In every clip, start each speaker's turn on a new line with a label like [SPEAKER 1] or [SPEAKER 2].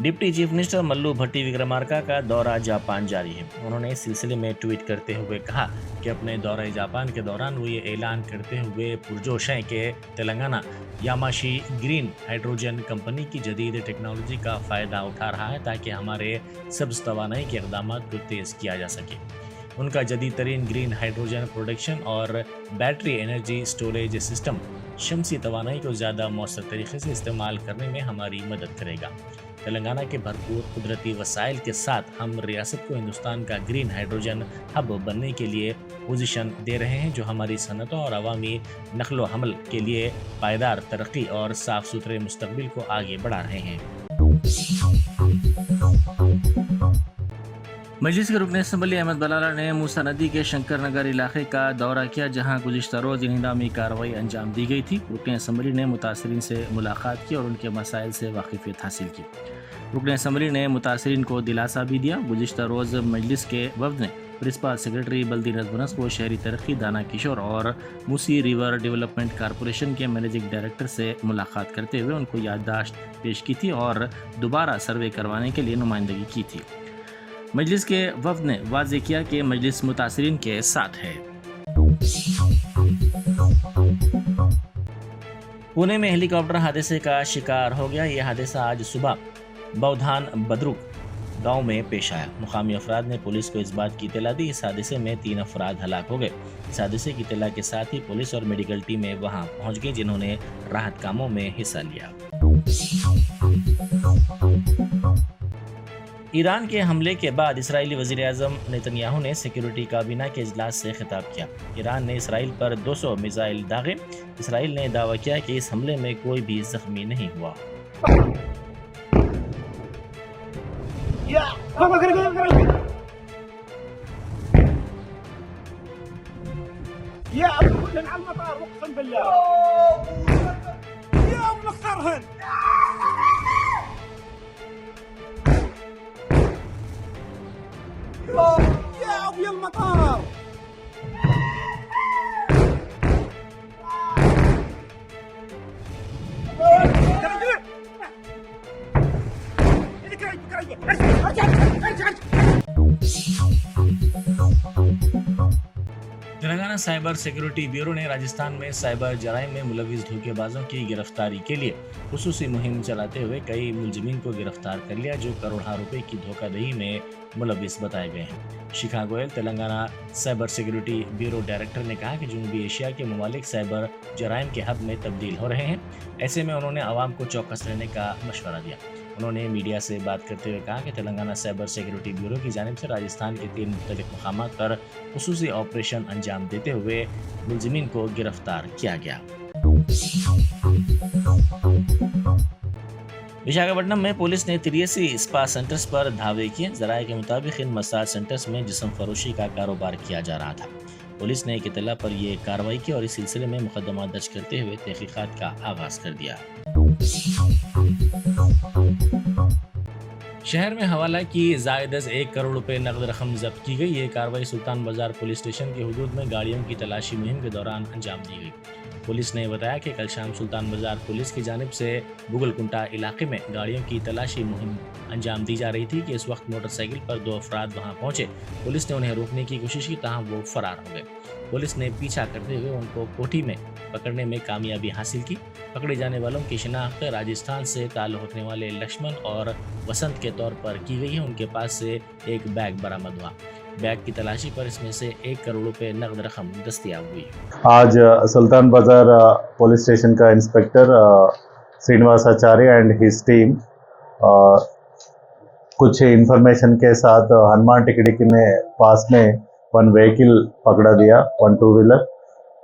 [SPEAKER 1] Deputy chief minister Mallu भट्टी विक्रमार्का का दौरा Japan जारी है। उन्होंने इस सिलसिले में ट्वीट करते हुए कहा कि अपने दौरे जापान के दौरान वो ये ऐलान करते हुए पुरजोश हैं कि तेलंगाना यामाशी ग्रीन हाइड्रोजन कंपनी की जदीद टेक्नोलॉजी का फ़ायदा उठा रहा है ताकि हमारे सब्ज़ तवानाई के इक़दाम को तेज़ किया जा सके। उनका जदीद तरीन ग्रीन हाइड्रोजन प्रोडक्शन और बैटरी एनर्जी स्टोरेज सिस्टम शमसी तवानाई को ज़्यादा मौसर तरीके से इस्तेमाल करने में हमारी मदद करेगा। तेलंगाना के भरपूर कुदरती वसाइल के साथ हम रियासत को हिंदुस्तान का ग्रीन हाइड्रोजन हब बनने के लिए पोजीशन दे रहे हैं, जो हमारी सनतों और अवामी नकलो हमल के लिए पायदार तरक्की और साफ सुथरे मुस्तकबिल को आगे बढ़ा रहे हैं। मजलिस के रुकन असम्बली अहमद बलाला ने मूसा नदी के शंकर नगर इलाके का दौरा किया, जहां गुज़िश्ता रोज़ इंहदामी कार्रवाई अंजाम दी गई थी। रुकन असम्बली ने मुतासरीन से मुलाकात की और उनके मसाइल से वाकिफियत हासिल की। रुकन असम्बली ने मुतासरीन को दिलासा भी दिया। गुज़िश्ता रोज़ मजलिस के वफ़द ने प्रिंसिपल सेक्रेटरी बल्दी नज़्म को शहरी तरक्की दाना किशोर और मूसी रिवर डेवलपमेंट कॉरपोरेशन के मैनेजिंग डायरेक्टर से मुलाकात करते हुए उनको याददाश्त पेश की थी और दोबारा सर्वे करवाने के लिए नुमाइंदगी की थी। मजलिस के वफ़द ने वाज़ेह किया कि मजलिस मुतासरीन के साथ है। पुणे में हेलीकॉप्टर हादसे का शिकार हो गया। यह हादसा आज सुबह बौधान बदरुक गांव में पेश आया। मुकामी अफराद ने पुलिस को इस बात की इत्तला दी। इस हादसे में 3 अफराद हलाक हो गए। इस हादसे की इत्तला के साथ ही पुलिस और मेडिकल टीमें वहां पहुंच गई, जिन्होंने राहत कामों में हिस्सा लिया। ईरान के हमले के बाद इसराइली वज़ीर-ए-आज़म नेतन्याहू ने सिक्योरिटी काबीना के इजलास से खिताब किया। ईरान ने इसराइल पर 200 मिसाइल दागे। इसराइल ने दावा किया कि इस हमले में कोई भी जख्मी नहीं हुआ।
[SPEAKER 2] يا أبي المطار
[SPEAKER 1] तेलंगाना साइबर सिक्योरिटी ब्यूरो ने राजस्थान में साइबर जराइम में मुलविस धोखेबाजों की गिरफ्तारी के लिए खुसूसी मुहिम चलाते हुए कई मुलजिमीन को गिरफ्तार कर लिया, जो करोड़ों रुपए की धोखाधड़ी में मुलविस बताए गए हैं। Shikha Goyal, Telangana cyber security bureau director, ने कहा कि जनूबी एशिया के ममालिक साइबर जराइम के हब में तब्दील हो रहे हैं। ऐसे में उन्होंने आवाम को चौकस रहने का मशवरा दिया। उन्होंने मीडिया से बात करते हुए कहा कि तेलंगाना साइबर सिक्योरिटी ब्यूरो की जानिब से राजस्थान के 3 मुख्तलिफ मकामात पर खुसूसी ऑपरेशन अंजाम देते हुए मुलजिमीन को गिरफ्तार किया गया। विशाखापट्टनम में पुलिस ने 83 स्पा सेंटर्स पर धावे किए। जराये के मुताबिक इन मसाज सेंटर्स में जिस्म फरोशी का कारोबार किया जा रहा था। पुलिस ने एक इत्तला पर यह कार्रवाई की और इस सिलसिले में मुकदमा दर्ज करते हुए तहकीकात का आगाज कर दिया। शहर में हवाला की ज़ायद 1 करोड़ रुपए नकद रकम जब्त की गई। ये कार्रवाई सुल्तान बाजार पुलिस स्टेशन के हुदूद में गाड़ियों की तलाशी मुहिम के दौरान अंजाम दी गई। पुलिस ने बताया कि कल शाम सुल्तान बाजार पुलिस की जानिब से बुगलकुंटा इलाके में गाड़ियों की तलाशी मुहिम अंजाम दी जा रही थी कि इस वक्त मोटरसाइकिल पर 2 अफराद वहां पहुंचे। पुलिस ने उन्हें रोकने की कोशिश की, ताहम वो फरार हो गए। पुलिस ने पीछा करते हुए उनको कोठी में पकड़ने में कामयाबी हासिल की। पकड़े जाने वालों की शिनाख्त राजस्थान से ताल्लुक़ रखने वाले लक्ष्मण और वसंत के तौर पर की गई है। उनके पास से एक बैग बरामद हुआ। बैग की तलाशी पर इसमें से 1 करोड़ रुपए नकद रकम दस्तयाब हुई।
[SPEAKER 3] आज सुल्तान बाजार पुलिस स्टेशन का inspector Srinivasacharya and his team कुछ इंफॉर्मेशन के साथ हनुमान टिकड़ी में पास में 1 व्हीकल पकड़ा दिया, 1 2 व्हीलर।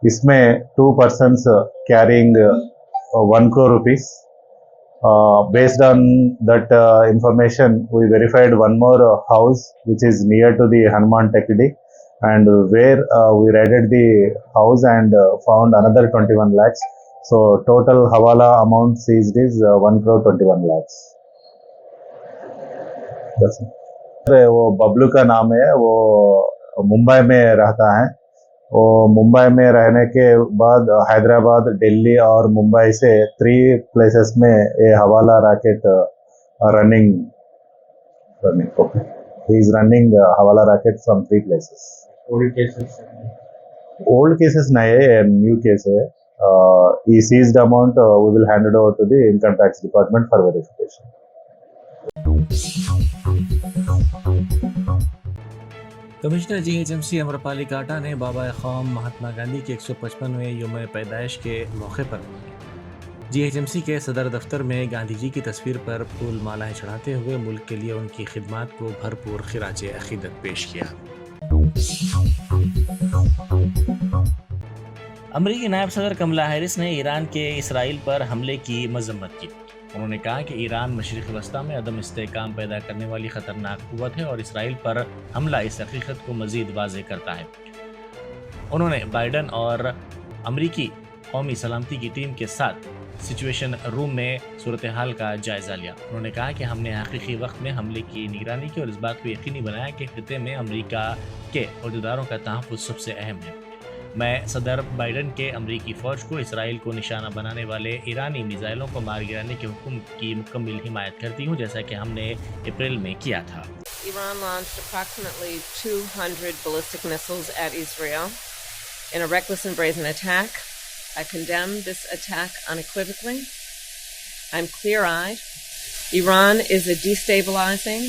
[SPEAKER 3] इसमें 2 persons carrying 1 crore rupees. Based on that information, we verified one more house which is near to the Hanuman Tekdi, and where we raided the house and found another 21 lakhs. So total hawala amount seized is 1 crore 21 lakhs. वो बबलू का नाम है, वो मुंबई में रहता है। वो मुंबई में रहने के बाद हैदराबाद, दिल्ली और मुंबई से 3 प्लेसेस में ये हवाला racket running. Okay. He is running Hawala racket from 3 places. Old cases nahi hai, and new case hai. He seized amount, we will hand it over to the income tax department for verification.
[SPEAKER 1] Commissioner GHMC Amrapali काटा ने बाबा ख़ौम महात्मा गांधी के 155वें यौम पैदाइश के मौके पर GHMC के सदर दफ्तर में गांधी जी की तस्वीर पर फूल मालाएं चढ़ाते हुए मुल्क के लिए उनकी खिदमत को भरपूर खिराज अकीदत पेश किया। अमरीकी नायब सदर कमला हैरिस ने ईरान के इसराइल पर हमले की मजम्मत की। उन्होंने कहा कि ईरान मशरिक़ वस्ता में अदम इस्तेहकाम पैदा करने वाली ख़तरनाक क़ुव्वत है और इसराइल पर हमला इस हकीकत को मज़ीद वाज़ेह करता है। उन्होंने बाइडन और अमरीकी कौमी सलामती की टीम के साथ सिचुएशन रूम में सूरत हाल का जायज़ा लिया। उन्होंने कहा कि हमने हकीकी वक्त में हमले की निगरानी की और इस बात को यकीनी बनाया कि खित्ते में अमरीका के अहदेदारों का तहफ़्फ़ुज़ सबसे अहम है। मैं सदर बाइडन के अमरीकी फ़ौज को इसराइल को निशाना बनाने वाले ईरानी मिसाइलों को मार गिराने के हुक्म की मुकम्मल हिमायत करती हूँ, जैसा कि हमने अप्रैल में किया था।
[SPEAKER 4] Iran launched approximately 200 ballistic missiles at Israel in a reckless and brazen attack. I condemn this attack unequivocally. I'm clear-eyed. Iran is a destabilizing,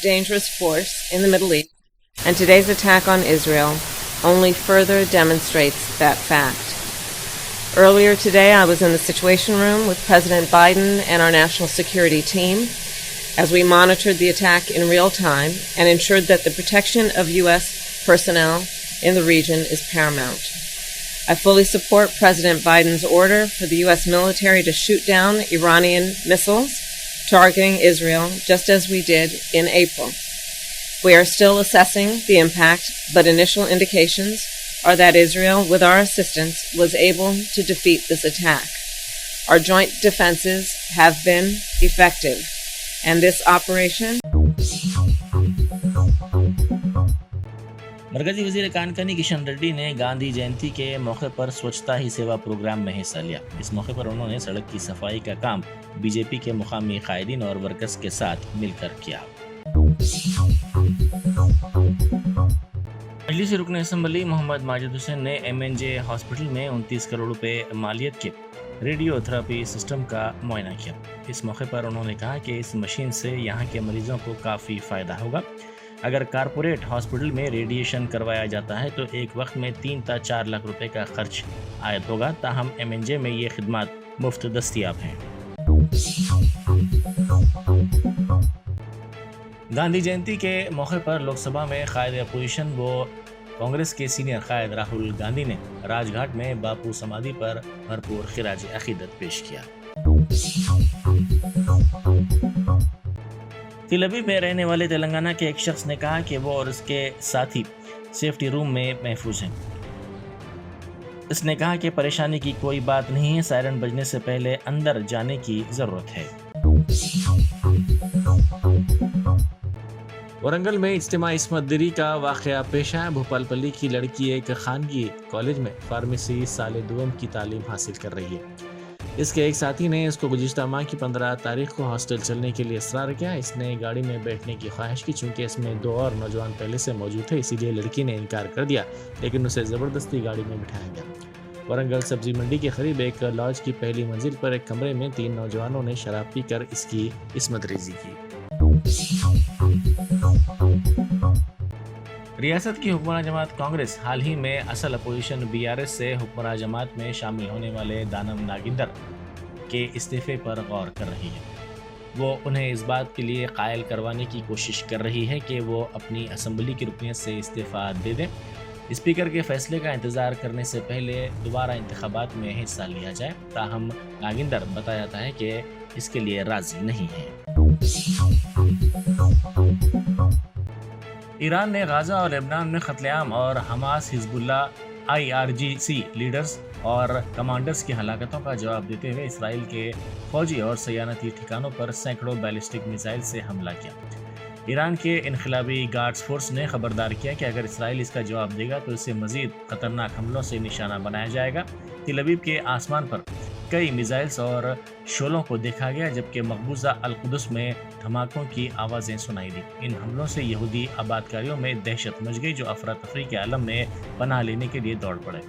[SPEAKER 4] dangerous force in the Middle East, and today's attack on Israel only further demonstrates that fact. Earlier today, I was in the Situation Room with President Biden and our national security team as we monitored the attack in real time and ensured that the protection of U.S. personnel in the region is paramount. I fully support President Biden's order for the U.S. military to shoot down Iranian missiles targeting Israel, just as we did in April. We are still assessing the impact, but initial indications are that Israel, with our assistance, was able to defeat this attack. Our joint defenses have been effective, and this operation
[SPEAKER 1] मरकजी वजीर कानकनी किशन रेड्डी ने गांधी जयंती के मौके पर स्वच्छता ही सेवा programme में हिस्सा लिया। इस मौके पर उन्होंने सड़क की सफाई का काम बीजेपी के मुकामी कायदीन और वर्कर्स के साथ मिलकर किया। मजलिस रुकन असम्बली मोहम्मद माजिद हुसैन ने एमएनजे हॉस्पिटल में 29 करोड़ रुपए मालियत के रेडियोथेरेपी सिस्टम का मुआयना किया। इस मौके पर उन्होंने कहा कि इस मशीन से यहाँ के मरीजों को काफ़ी फ़ायदा होगा। अगर कारपोरेट हॉस्पिटल में रेडिएशन करवाया जाता है तो एक वक्त में 3 से 4 लाख रुपए का खर्च आयत होगा, ताहम एमएनजे में ये खिदमत मुफ्त दस्तियाब हैं। गांधी जयंती के मौके पर लोकसभा में कायद अपोजिशन व कांग्रेस के सीनियर कायद राहुल गांधी ने राजघाट में बापू समाधि पर भरपूर खिराज अकीदत पेश किया। तिल अवीव में रहने वाले तेलंगाना के एक शख्स ने कहा कि वो और उसके साथी सेफ्टी रूम में महफूज हैं। इसने कहा कि परेशानी की कोई बात नहीं है, सायरन बजने से पहले अंदर जाने की ज़रूरत है। वरंगल में इज्तिमा इस्मत दरी का वाक़या पेश आया। भोपालपल्ली की लड़की एक खानगी कॉलेज में फार्मेसी साल दुम की तालीम हासिल कर रही है। इसके एक साथी ने इसको गुज़िश्ता माह की 15 तारीख को हॉस्टल चलने के लिए इसरार किया। इसने गाड़ी में बैठने की ख्वाहिश की। चूँकि इसमें 2 और नौजवान पहले से मौजूद थे, इसीलिए लड़की ने इनकार कर दिया, लेकिन उसे ज़बरदस्ती गाड़ी में बिठाया गया। वरंगल सब्जी मंडी के करीब एक लॉज की पहली मंजिल पर एक कमरे में 3 नौजवानों ने शराब पीकर इसकी इस्मत रेज़ी की। रियासत की हुक्मरान जमात कांग्रेस हाल ही में असल अपोजिशन बीआरएस से हुक्मरान जमात में शामिल होने वाले दानम नागिंदर के इस्तीफे पर गौर कर रही है। वो उन्हें इस बात के लिए कायल करवाने की कोशिश कर रही है कि वो अपनी असम्बली की रुकनीत से इस्तीफ़ा दे दें। स्पीकर के फैसले का इंतज़ार करने से पहले दोबारा इंतखाबात में हिस्सा लिया जाए, ताहम नागिंदर बताया जाता है कि इसके लिए राज़ी नहीं है। ईरान ने गाज़ा और लेबनान में क़त्ल-ए-आम और हमास हिज़्बुल्लाह आईआरजीसी लीडर्स और कमांडर्स की हलाकतों का जवाब देते हुए इसराइल के फौजी और सयानती ठिकानों पर सैकड़ों बैलिस्टिक मिसाइल से हमला किया। ईरान के इनक़िलाबी गार्ड्स फोर्स ने खबरदार किया कि अगर इसराइल इसका जवाब देगा तो इसे मज़ीद ख़तरनाक हमलों से निशाना बनाया जाएगा। तिल अवीव के आसमान पर कई मिसाइल्स और शोलों को देखा गया, जबकि मकबूजा अल-कुदस में धमाकों की आवाज़ें सुनाई दी। इन हमलों से यहूदी आबादकारियों में दहशत मच गई, जो अफरा तफरी के आलम में पनाह लेने के लिए दौड़ पड़े।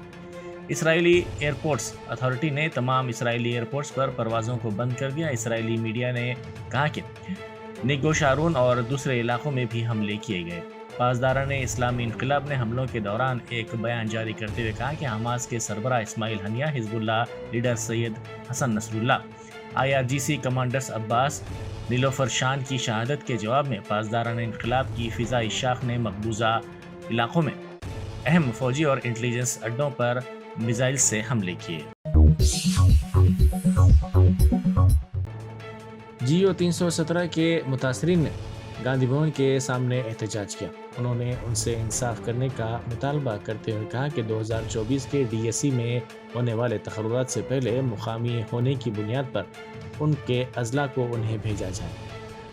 [SPEAKER 1] इसराइली एयरपोर्ट्स अथॉरिटी ने तमाम इसराइली एयरपोर्ट्स पर परवाज़ों को बंद कर दिया। इसराइली मीडिया ने कहा कि निगो शारून और दूसरे इलाकों में भी हमले किए गए। पासदारान इस्लामी इनकलाब ने हमलों के दौरान एक बयान जारी करते हुए कहा कि हमास के सरबराह Ismail Haniyeh, Hezbollah leader Sayyed Hassan Nasrallah, IRGC commanders Abbas Nilforoushan की शहादत के जवाब में पासदारान इनकलाब की फ़िज़ाई शाख ने मकबूजा इलाकों में अहम फौजी और इंटेलिजेंस अड्डों पर मिसाइल से हमले किए। जियो 317 के मुतासरीन ने गांधी भवन के सामने एहतजाज किया। उन्होंने उनसे इंसाफ करने का मुतालबा करते हुए कहा कि 2024 के DSE में होने वाले तकर्रुरात से पहले मुकामी होने की बुनियाद पर उनके अजला को उन्हें भेजा जाए।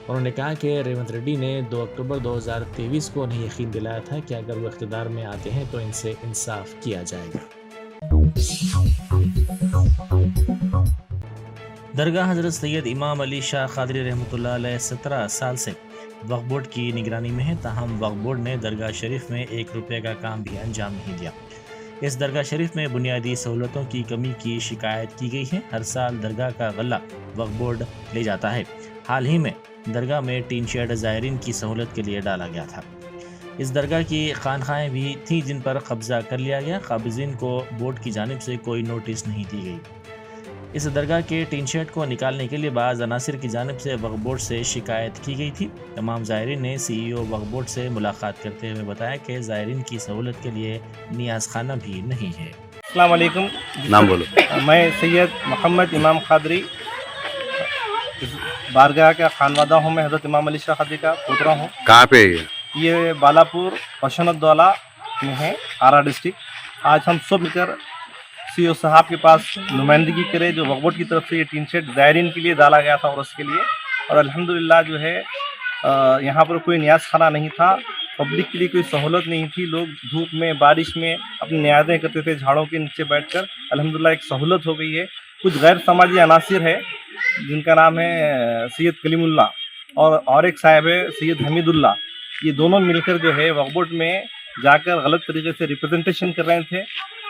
[SPEAKER 1] उन्होंने कहा कि रेवंत रेड्डी ने 2 अक्टूबर 2023 को उन्हें यकीन दिलाया था कि अगर वो इख्तिदार में आते हैं तो इनसे इंसाफ किया जाएगा। दरगाह हज़रत सैयद इमाम अली शाह क़ादरी रहमतुल्लाह अलैह 17 साल से वक्फ बोर्ड की निगरानी में है, ताहम वक्फ बोर्ड ने दरगाह शरीफ में 1 रुपये का काम भी अंजाम नहीं दिया। इस दरगाह शरीफ में बुनियादी सहूलतों की कमी की शिकायत की गई है। हर साल दरगाह का गल्ला वक्फ बोर्ड ले जाता है। हाल ही में दरगाह में टीन शेड ज़ायरीन की सहूलत के लिए डाला गया था। इस दरगाह की खानखाएँ भी थीं जिन पर कब्ज़ा कर लिया गया। काबिज़ीन को बोर्ड की जानिब से कोई नोटिस नहीं दी गई। इस दरगाह के टीन शेड को निकालने के लिए बाज़ अनासिर की जानिब से वक्फ बोर्ड से शिकायत की गई थी। तमाम ज़ायरीन ने CEO वक्फ बोर्ड से मुलाकात करते हुए बताया कि ज़ायरीन की सहूलत के लिए नियाज़ खाना भी नहीं है।
[SPEAKER 5] अस्सलाम वालेकुम।
[SPEAKER 6] नाम बोलो।
[SPEAKER 5] मैं सैयद मोहम्मद इमाम क़ादरी बारगाह का खानवादा हूँ। मैं हज़रत इमाम अली शाह क़ादरी का पुत्रा हूँ।
[SPEAKER 6] कहाँ पे है
[SPEAKER 5] ये बालापुर रोशनउद्दौला में है, आरा डिस्ट्रिक्ट। आज हम सब मिलकर CEO साहब के पास नुमाइंदगी करे, जो वक्फ बोर्ड की तरफ से ये टीन शेड ज़ायरीन के लिए डाला गया था और उसके लिए, और अल्हम्दुलिल्लाह जो है यहाँ पर कोई नियाज़ खाना नहीं था, पब्लिक के लिए कोई सहूलत नहीं थी। लोग धूप में बारिश में अपनी नियाज़ें करते थे झाड़ों के नीचे बैठकर। अल्हम्दुलिल्लाह एक सहूलत हो गई है। कुछ गैर समाजी अनासिर है जिनका नाम है सैयद कलीमुल्ला और एक साहब है सैयद हमीदुल्ला। ये दोनों मिलकर जो है वक्फ बोर्ड में जाकर गलत तरीके से रिप्रेजेंटेशन कर रहे थे।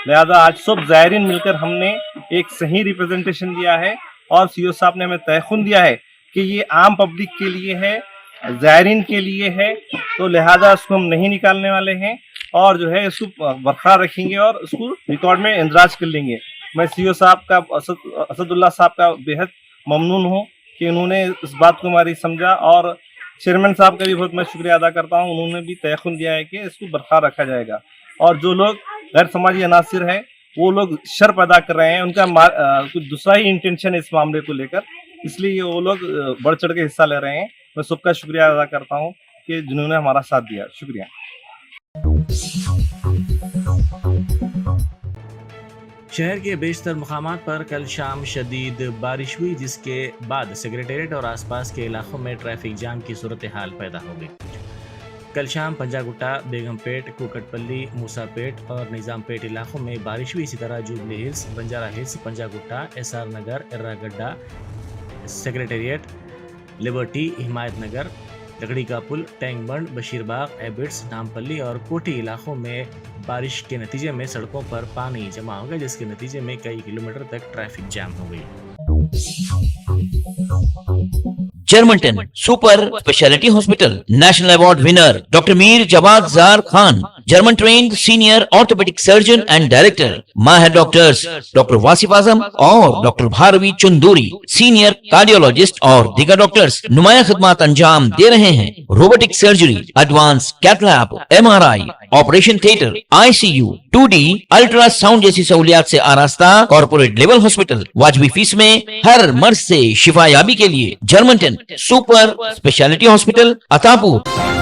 [SPEAKER 5] लिहाजा आज सब ज़ायरीन मिलकर हमने एक सही रिप्रेजेंटेशन दिया है और CEO साहब ने हमें तयख़ुन दिया है कि ये आम पब्लिक के लिए है, ज़ायरीन के लिए है, तो लिहाजा इसको हम नहीं निकालने वाले हैं और जो है इसको बरकरार रखेंगे और इसको रिकॉर्ड में इंदराज कर लेंगे। मैं CEO साहब का असदुल्ला साहब का बेहद ममनून हूँ कि उन्होंने इस बात को हमारी समझा, और चेयरमैन साहब का भी बहुत मैं शुक्रिया अदा करता हूँ। उन्होंने भी तयख़ुन दिया है कि इसको बरकरार रखा जाएगा। और जो लोग गैर समाजी अनासिर है वो लोग शर पैदा कर रहे हैं, उनका कुछ दूसरा ही इंटेंशन है इस मामले को लेकर, इसलिए वो लोग बढ़ चढ़ के हिस्सा ले रहे हैं। मैं सबका शुक्रिया अदा करता हूँ कि जिन्होंने हमारा साथ दिया। शुक्रिया।
[SPEAKER 1] शहर के बेशतर मुकामात पर कल शाम शदीद बारिश हुई, जिसके बाद सेक्रेटेरिएट और आसपास के इलाकों में ट्रैफिक जाम की सूरत हाल पैदा हो गई। कल शाम पंजागुट्टा, बेगमपेट, कुकटपल्ली, मूसापेट और निज़ामपेट इलाकों में बारिश हुई। इसी तरह jubilee hills, Banjara hills, Panjagutta, SR नगर, एर्रागड्डा, सेक्रेटेरिएट, लिबर्टी, हिमायत नगर, लकड़ी का पुल, टैंक बंड, बशीरबाग, एबिट्स, नामपल्ली और कोठी इलाकों में बारिश के नतीजे में सड़कों पर पानी जमा हो गया, जिसके नतीजे में कई किलोमीटर तक ट्रैफिक जाम हो गई।
[SPEAKER 7] जर्मनटन super speciality hospital national award winner doctor Mir Jawad Zar Khan, German trained senior orthopaedic surgeon and director, माहिर डॉक्टर्स डॉक्टर वासिफ आजम और doctor Bharvi Chanduri, senior cardiologist और दीगर डॉक्टर्स नुमाया खिदमत अंजाम दे रहे हैं। Robotic surgery, advance cath lab, MRI, operation theatre, ICU, 2D ultrasound जैसी सहूलियात से आरास्ता कॉर्पोरेट लेवल हॉस्पिटल। वाजबी फीस में हर मर्ज से शिफायाबी के लिए Germanton super speciality hospital, Attapur.